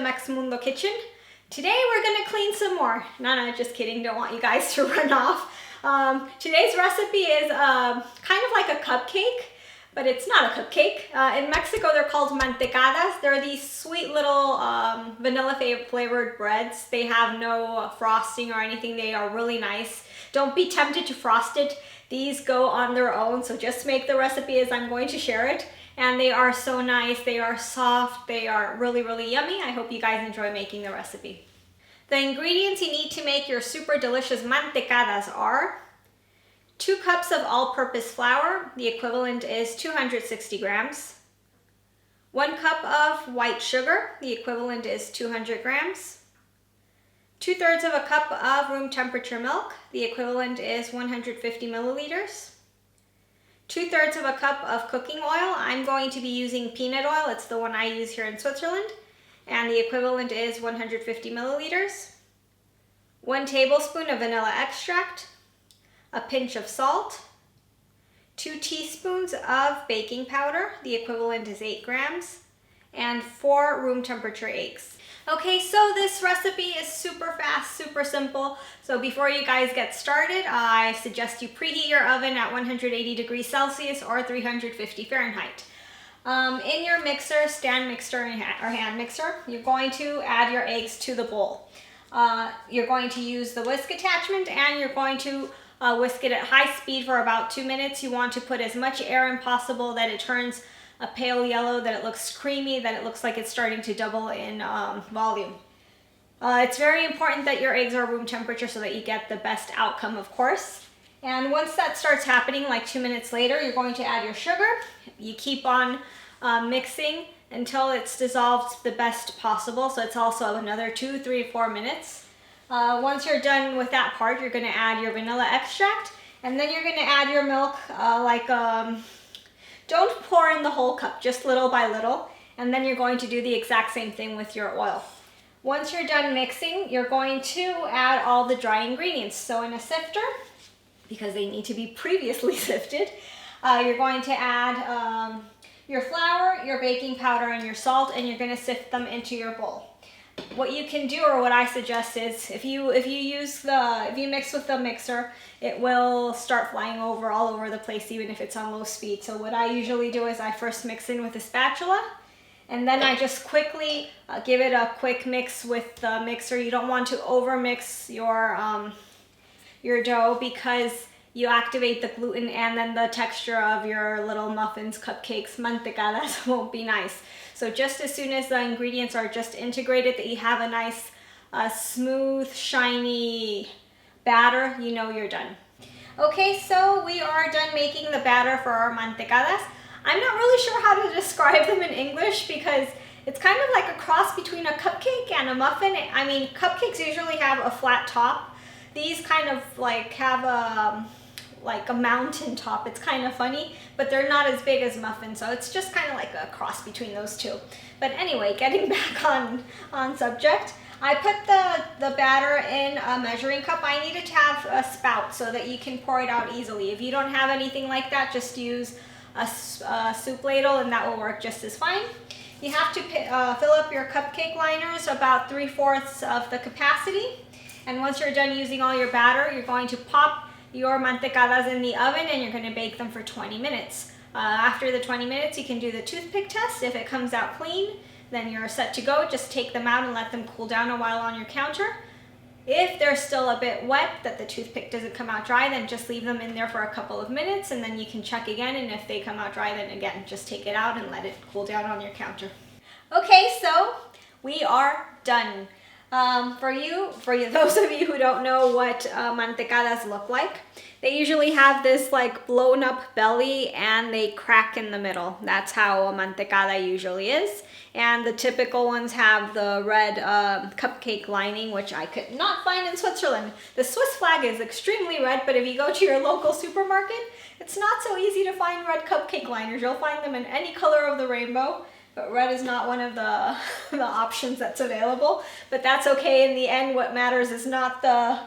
the Mex Mundo kitchen. Today we're gonna clean some more. No, just kidding, don't want you guys to run off. Today's recipe is kind of like a cupcake, but it's not a cupcake. In Mexico they're called mantecadas. They're these sweet little vanilla flavored breads. They have no frosting or anything. They are really nice. Don't be tempted to frost it. These go on their own, so just make the recipe as I'm going to share it. And they are so nice, they are soft, they are really, really yummy. I hope you guys enjoy making the recipe. The ingredients you need to make your super delicious mantecadas are 2 cups of all-purpose flour, the equivalent is 260 grams. 1 cup of white sugar, the equivalent is 200 grams. 2/3 of a cup of room temperature milk, the equivalent is 150 milliliters. 2/3 of a cup of cooking oil. I'm going to be using peanut oil. It's the one I use here in Switzerland. And the equivalent is 150 milliliters. 1 tablespoon of vanilla extract. A pinch of salt. 2 teaspoons of baking powder. The equivalent is 8 grams. And 4 room temperature eggs. Okay, so this recipe is super fast, super simple. So before you guys get started, I suggest you preheat your oven at 180 degrees Celsius or 350 Fahrenheit. In your mixer, stand mixer or hand mixer, you're going to add your eggs to the bowl. You're going to use the whisk attachment and you're going to whisk it at high speed for about 2 minutes. You want to put as much air in possible that it turns a pale yellow, that it looks creamy, that it looks like it's starting to double in volume. It's very important that your eggs are room temperature so that you get the best outcome, of course. And once that starts happening, like 2 minutes later, you're going to add your sugar. You keep on mixing until it's dissolved the best possible. So it's also another 2, 3, 4 minutes. Once you're done with that part, you're going to add your vanilla extract, and then you're going to add your milk don't pour in the whole cup, just little by little, and then you're going to do the exact same thing with your oil. Once you're done mixing, you're going to add all the dry ingredients. So in a sifter, because they need to be previously sifted, you're going to add your flour, your baking powder, and your salt, and you're going to sift them into your bowl. What you can do, or what I suggest, is if you mix with the mixer, it will start flying over all over the place, even if it's on low speed. So what I usually do is I first mix in with a spatula, and then I just quickly give it a quick mix with the mixer. You don't want to over mix your dough because you activate the gluten, and then the texture of your little muffins, cupcakes, mantecadas won't be nice. So just as soon as the ingredients are just integrated, that you have a nice smooth, shiny batter, you know you're done. Okay, so we are done making the batter for our mantecadas. I'm not really sure how to describe them in English because it's kind of like a cross between a cupcake and a muffin. I mean, cupcakes usually have a flat top. These kind of like have a mountain top. It's kind of funny, but they're not as big as muffins, so it's just kind of like a cross between those two. But anyway, getting back on subject, I put the batter in a measuring cup. I needed to have a spout so that you can pour it out easily. If you don't have anything like that, just use a soup ladle and that will work just as fine. You have to fill up your cupcake liners about 3/4 of the capacity. And once you're done using all your batter, you're going to pop your mantecadas in the oven and you're going to bake them for 20 minutes. After the 20 minutes, you can do the toothpick test. If it comes out clean, then you're set to go. Just take them out and let them cool down a while on your counter. If they're still a bit wet, that the toothpick doesn't come out dry, then just leave them in there for a couple of minutes and then you can check again, and if they come out dry, then again, just take it out and let it cool down on your counter. Okay, so we are done. For those of you who don't know what mantecadas look like, they usually have this like blown up belly and they crack in the middle. That's how a mantecada usually is. And the typical ones have the red cupcake lining, which I could not find in Switzerland. The Swiss flag is extremely red, but if you go to your local supermarket, it's not so easy to find red cupcake liners. You'll find them in any color of the rainbow. But red is not one of the options that's available. But that's okay. In the end, what matters is not the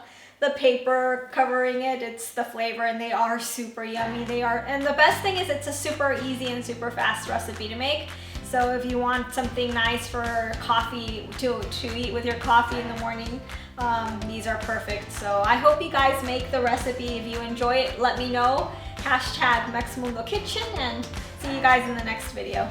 paper covering it, it's the flavor, and they are super yummy. And the best thing is it's a super easy and super fast recipe to make. So if you want something nice for coffee to eat with your coffee in the morning, these are perfect. So I hope you guys make the recipe. If you enjoy it, let me know. #Mex Mundo Kitchen, and see you guys in the next video.